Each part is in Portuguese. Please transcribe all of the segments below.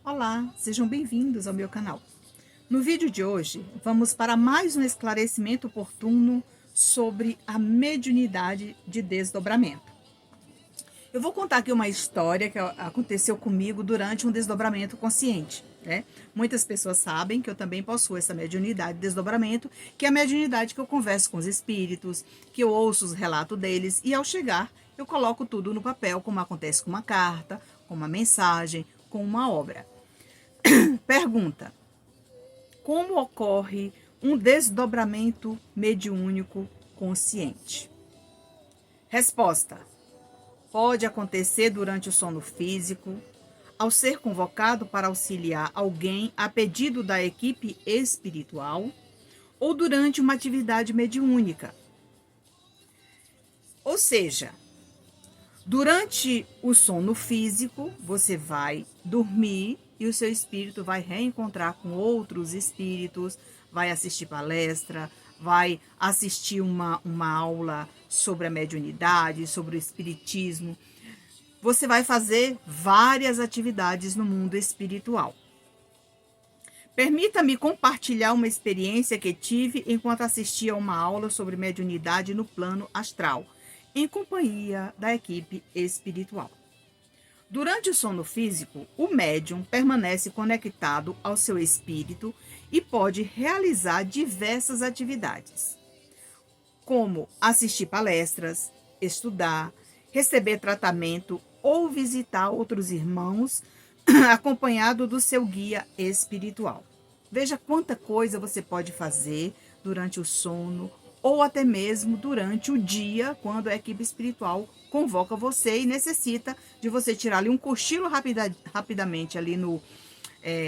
Olá, sejam bem-vindos ao meu canal. No vídeo de hoje, vamos para mais um esclarecimento oportuno sobre a mediunidade de desdobramento. Eu vou contar aqui uma história que aconteceu comigo durante um desdobramento consciente, né? Muitas pessoas sabem que eu também possuo essa mediunidade de desdobramento, que é a mediunidade que eu converso com os espíritos, que eu ouço os relatos deles e ao chegar eu coloco tudo no papel, como acontece com uma carta, com uma mensagem, com uma obra. Pergunta: como ocorre um desdobramento mediúnico consciente? Resposta: pode acontecer durante o sono físico, ao ser convocado para auxiliar alguém a pedido da equipe espiritual ou durante uma atividade mediúnica. Ou seja, durante o sono físico, você vai dormir e o seu espírito vai reencontrar com outros espíritos, vai assistir palestra, vai assistir uma aula sobre a mediunidade, sobre o espiritismo. Você vai fazer várias atividades no mundo espiritual. Permita-me compartilhar uma experiência que tive enquanto assistia a uma aula sobre mediunidade no plano astral, em companhia da equipe espiritual. Durante o sono físico, o médium permanece conectado ao seu espírito e pode realizar diversas atividades, como assistir palestras, estudar, receber tratamento ou visitar outros irmãos, acompanhado do seu guia espiritual. Veja quanta coisa você pode fazer durante o sono ou até mesmo durante o dia, quando a equipe espiritual convoca você e necessita de você tirar ali um cochilo rapidamente ali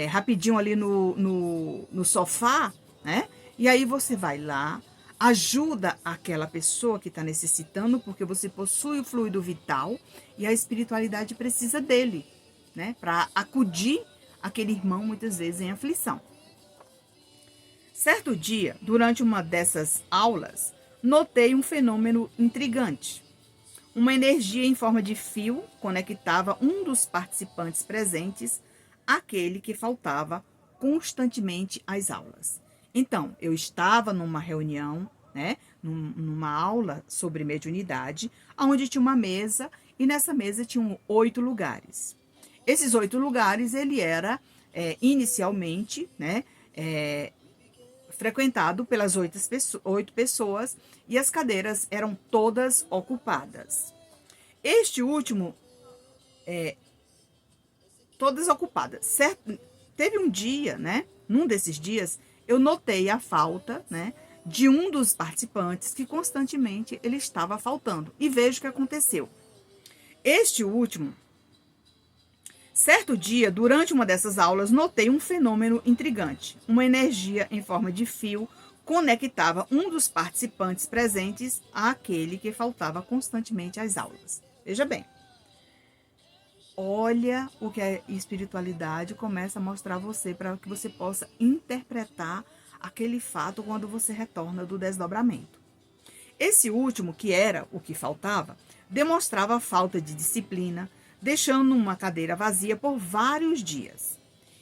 rapidinho ali no sofá, né? E aí você vai lá, ajuda aquela pessoa que está necessitando, porque você possui o fluido vital e a espiritualidade precisa dele, né? Para acudir aquele irmão, muitas vezes em aflição. Certo dia, durante uma dessas aulas, notei um fenômeno intrigante. Uma energia em forma de fio conectava um dos participantes presentes àquele que faltava constantemente às aulas. Então, eu estava numa reunião, né, numa aula sobre mediunidade, onde tinha uma mesa e nessa mesa tinham 8 lugares. Esses 8 lugares, ele era inicialmente, né, frequentado pelas 8 pessoas e as cadeiras eram todas ocupadas. Este último, todas ocupadas. Certo? Teve um dia, né? Num desses dias, eu notei a falta, né? De um dos participantes que constantemente ele estava faltando. E vejo o que aconteceu. Este último, certo dia, durante uma dessas aulas, notei um fenômeno intrigante. Uma energia em forma de fio conectava um dos participantes presentes àquele que faltava constantemente às aulas. Veja bem. Olha o que a espiritualidade começa a mostrar a você para que você possa interpretar aquele fato quando você retorna do desdobramento. Esse último, que era o que faltava, demonstrava falta de disciplina, deixando uma cadeira vazia por vários dias.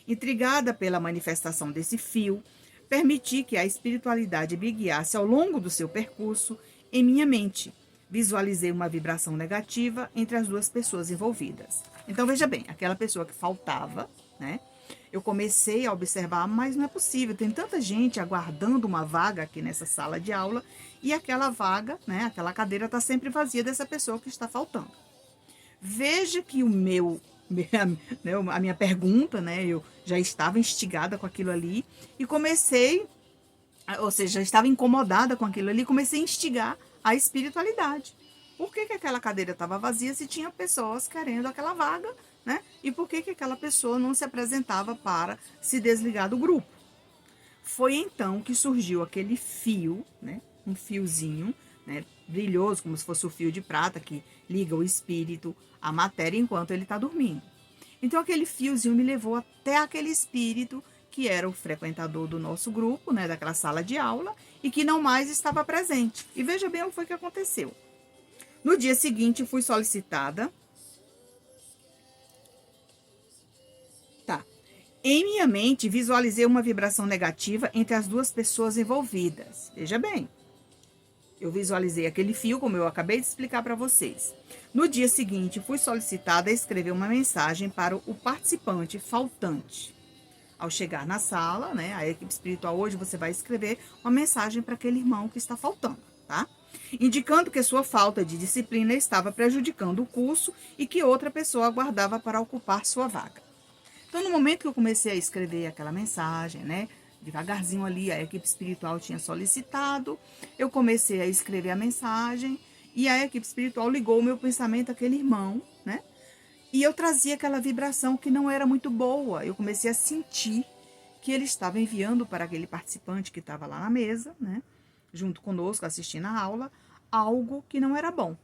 Intrigada pela manifestação desse fio, permiti que a espiritualidade me guiasse ao longo do seu percurso em minha mente. Visualizei uma vibração negativa entre as duas pessoas envolvidas. Então, veja bem, aquela pessoa que faltava, né? Eu comecei a observar, mas não é possível, tem tanta gente aguardando uma vaga aqui nessa sala de aula e aquela vaga, né, aquela cadeira está sempre vazia dessa pessoa que está faltando. Veja que a minha pergunta, né, eu já estava instigada com aquilo ali e comecei, ou seja, já estava incomodada com aquilo ali, comecei a instigar a espiritualidade. Por que aquela cadeira estava vazia se tinha pessoas querendo aquela vaga, né? E por que aquela pessoa não se apresentava para se desligar do grupo? Foi então que surgiu aquele fio, né? Um fiozinho, né? Brilhoso, como se fosse o fio de prata que liga o espírito à matéria enquanto ele está dormindo. Então aquele fiozinho me levou até aquele espírito que era o frequentador do nosso grupo, né? Daquela sala de aula e que não mais estava presente. E veja bem o que foi que aconteceu. No dia seguinte, fui solicitada. Tá. Em minha mente, visualizei uma vibração negativa entre as duas pessoas envolvidas. Veja bem, eu visualizei aquele fio, como eu acabei de explicar para vocês. No dia seguinte, fui solicitada a escrever uma mensagem para o participante faltante. Ao chegar na sala, né, a equipe espiritual, hoje você vai escrever uma mensagem para aquele irmão que está faltando, tá? Indicando que sua falta de disciplina estava prejudicando o curso e que outra pessoa aguardava para ocupar sua vaga. Então, no momento que eu comecei a escrever aquela mensagem, né, devagarzinho ali, a equipe espiritual tinha solicitado, eu comecei a escrever a mensagem e a equipe espiritual ligou o meu pensamento àquele irmão, né? E eu trazia aquela vibração que não era muito boa. Eu comecei a sentir que ele estava enviando para aquele participante que estava lá na mesa, né, junto conosco, assistindo a aula, algo que não era bom.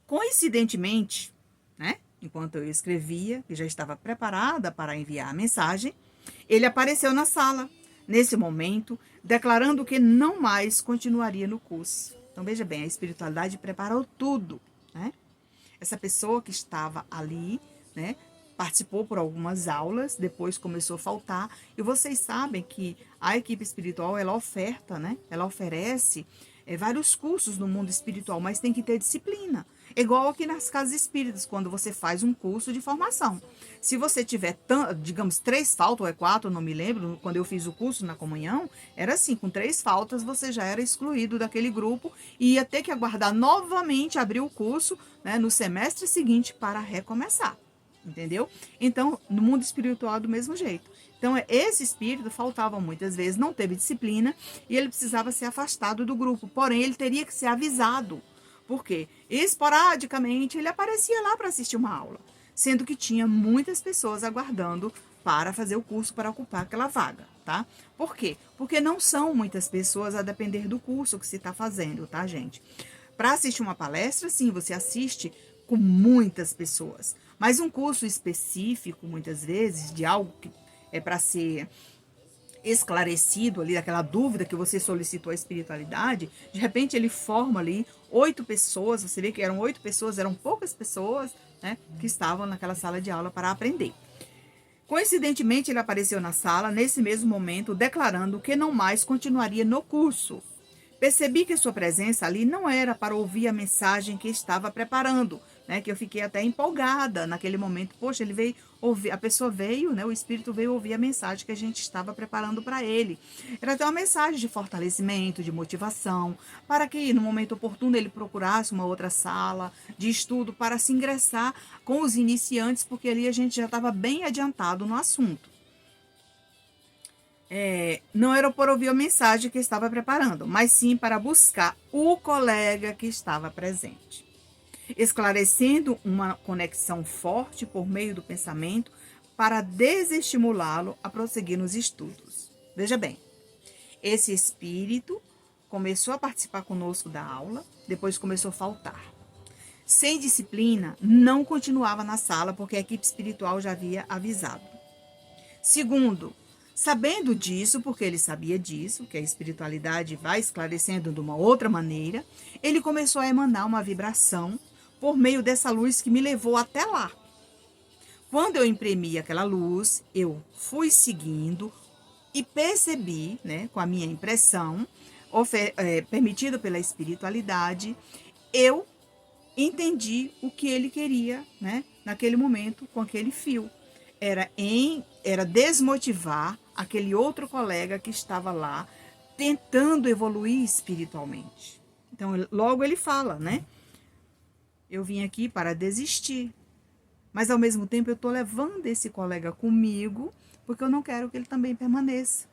Coincidentemente, né, enquanto eu escrevia, que já estava preparada para enviar a mensagem, ele apareceu na sala, nesse momento, declarando que não mais continuaria no curso. Então, veja bem, a espiritualidade preparou tudo, né? Essa pessoa que estava ali, né, participou por algumas aulas, depois começou a faltar. E vocês sabem que a equipe espiritual, ela oferta, né? Ela oferece vários cursos no mundo espiritual, mas tem que ter disciplina. É igual aqui nas casas espíritas, quando você faz um curso de formação. Se você tiver, digamos, 3 faltas, ou é 4, não me lembro, quando eu fiz o curso na comunhão, era assim, com 3 faltas você já era excluído daquele grupo e ia ter que aguardar novamente abrir o curso, né, no semestre seguinte para recomeçar. Entendeu? Então, no mundo espiritual é do mesmo jeito. Então, esse espírito faltava muitas vezes, não teve disciplina e ele precisava ser afastado do grupo. Porém, ele teria que ser avisado. Porque, esporadicamente, ele aparecia lá para assistir uma aula. Sendo que tinha muitas pessoas aguardando para fazer o curso, para ocupar aquela vaga, tá? Por quê? Porque não são muitas pessoas a depender do curso que se está fazendo, tá, gente? Para assistir uma palestra, sim, você assiste com muitas pessoas. Mas um curso específico, muitas vezes, de algo que é para ser esclarecido ali, daquela dúvida que você solicitou à espiritualidade, de repente ele forma ali 8 pessoas, você vê que eram 8 pessoas, eram poucas pessoas, né, que estavam naquela sala de aula para aprender. Coincidentemente, ele apareceu na sala, nesse mesmo momento, declarando que não mais continuaria no curso. Percebi que sua presença ali não era para ouvir a mensagem que estava preparando, né? Que eu fiquei até empolgada naquele momento. Poxa, ele veio ouvir, a pessoa veio, né? O espírito veio ouvir a mensagem que a gente estava preparando para ele. Era até uma mensagem de fortalecimento, de motivação, para que no momento oportuno ele procurasse uma outra sala de estudo para se ingressar com os iniciantes, porque ali a gente já estava bem adiantado no assunto. Não era por ouvir a mensagem que estava preparando, mas sim para buscar o colega que estava presente, esclarecendo uma conexão forte por meio do pensamento para desestimulá-lo a prosseguir nos estudos. Veja bem, esse espírito começou a participar conosco da aula, depois começou a faltar. Sem disciplina, não continuava na sala porque a equipe espiritual já havia avisado. Segundo, sabendo disso, porque ele sabia disso, que a espiritualidade vai esclarecendo de uma outra maneira, ele começou a emanar uma vibração por meio dessa luz que me levou até lá. Quando eu imprimi aquela luz, eu fui seguindo e percebi, né, com a minha impressão, permitida pela espiritualidade, eu entendi o que ele queria, né, naquele momento, com aquele fio. Era desmotivar aquele outro colega que estava lá tentando evoluir espiritualmente. Então, logo ele fala, né? Eu vim aqui para desistir, mas ao mesmo tempo eu estou levando esse colega comigo porque eu não quero que ele também permaneça.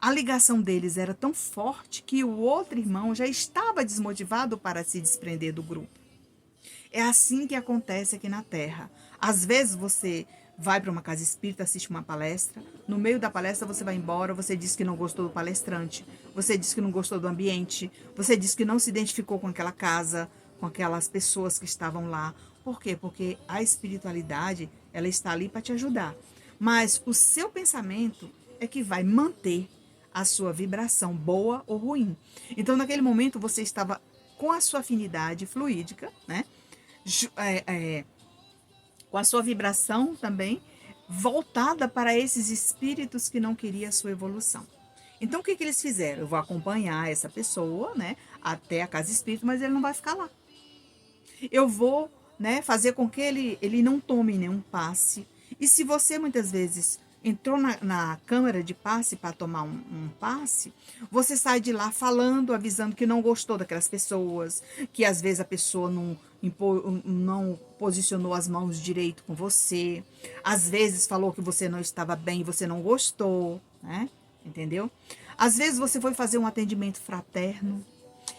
A ligação deles era tão forte que o outro irmão já estava desmotivado para se desprender do grupo. É assim que acontece aqui na Terra. Às vezes você vai para uma casa espírita, assiste uma palestra, no meio da palestra você vai embora, você diz que não gostou do palestrante, você diz que não gostou do ambiente, você diz que não se identificou com aquela casa, com aquelas pessoas que estavam lá. Por quê? Porque a espiritualidade, ela está ali para te ajudar. Mas o seu pensamento é que vai manter a sua vibração, boa ou ruim. Então, naquele momento, você estava com a sua afinidade fluídica, né? Com a sua vibração também voltada para esses espíritos que não queriam a sua evolução. Então, o que eles fizeram? Eu vou acompanhar essa pessoa, né, até a casa espírita, mas ele não vai ficar lá. Eu vou, né, fazer com que ele não tome nenhum passe. E se você muitas vezes entrou na câmara de passe para tomar um passe, você sai de lá falando, avisando que não gostou daquelas pessoas, que às vezes a pessoa não posicionou as mãos direito com você, às vezes falou que você não estava bem e você não gostou, né? Entendeu? Às vezes você foi fazer um atendimento fraterno,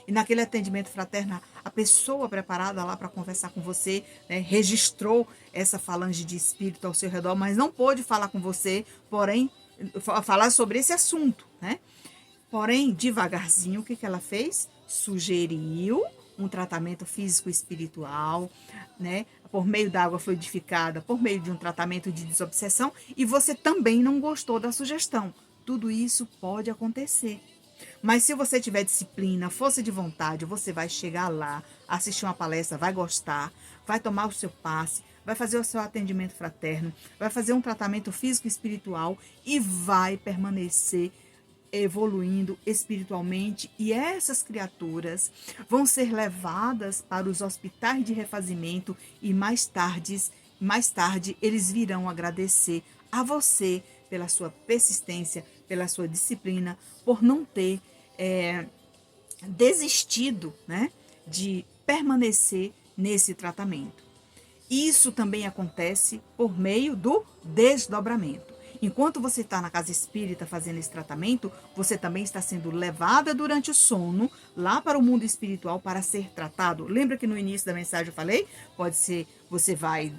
e naquele atendimento fraterno, a pessoa preparada lá para conversar com você, né, registrou essa falange de espírito ao seu redor, mas não pôde falar com você, porém, falar sobre esse assunto, né? Porém, devagarzinho, o que ela fez? Sugeriu um tratamento físico-espiritual, né? Por meio da água fluidificada, por meio de um tratamento de desobsessão, e você também não gostou da sugestão. Tudo isso pode acontecer. Mas se você tiver disciplina, força de vontade, você vai chegar lá, assistir uma palestra, vai gostar, vai tomar o seu passe, vai fazer o seu atendimento fraterno, vai fazer um tratamento físico e espiritual e vai permanecer evoluindo espiritualmente, e essas criaturas vão ser levadas para os hospitais de refazimento e mais tarde eles virão agradecer a você pela sua persistência, pela sua disciplina, por não ter desistido, né, de permanecer nesse tratamento. Isso também acontece por meio do desdobramento. Enquanto você está na casa espírita fazendo esse tratamento, você também está sendo levada durante o sono lá para o mundo espiritual para ser tratado. Lembra que no início da mensagem eu falei? Pode ser, você vai,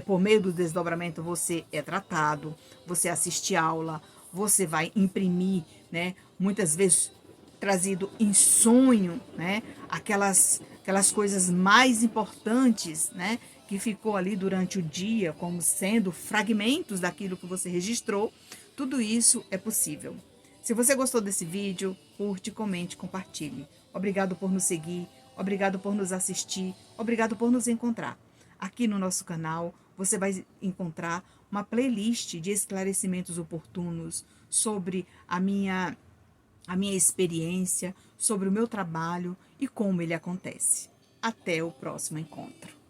por meio do desdobramento, você é tratado, você assiste aula, você vai imprimir, né? Muitas vezes trazido em sonho, né? Aquelas coisas mais importantes, né? Que ficou ali durante o dia, como sendo fragmentos daquilo que você registrou. Tudo isso é possível. Se você gostou desse vídeo, curte, comente, compartilhe. Obrigado por nos seguir, obrigado por nos assistir, obrigado por nos encontrar. Aqui no nosso canal você vai encontrar uma playlist de esclarecimentos oportunos sobre a minha experiência, sobre o meu trabalho e como ele acontece. Até o próximo encontro.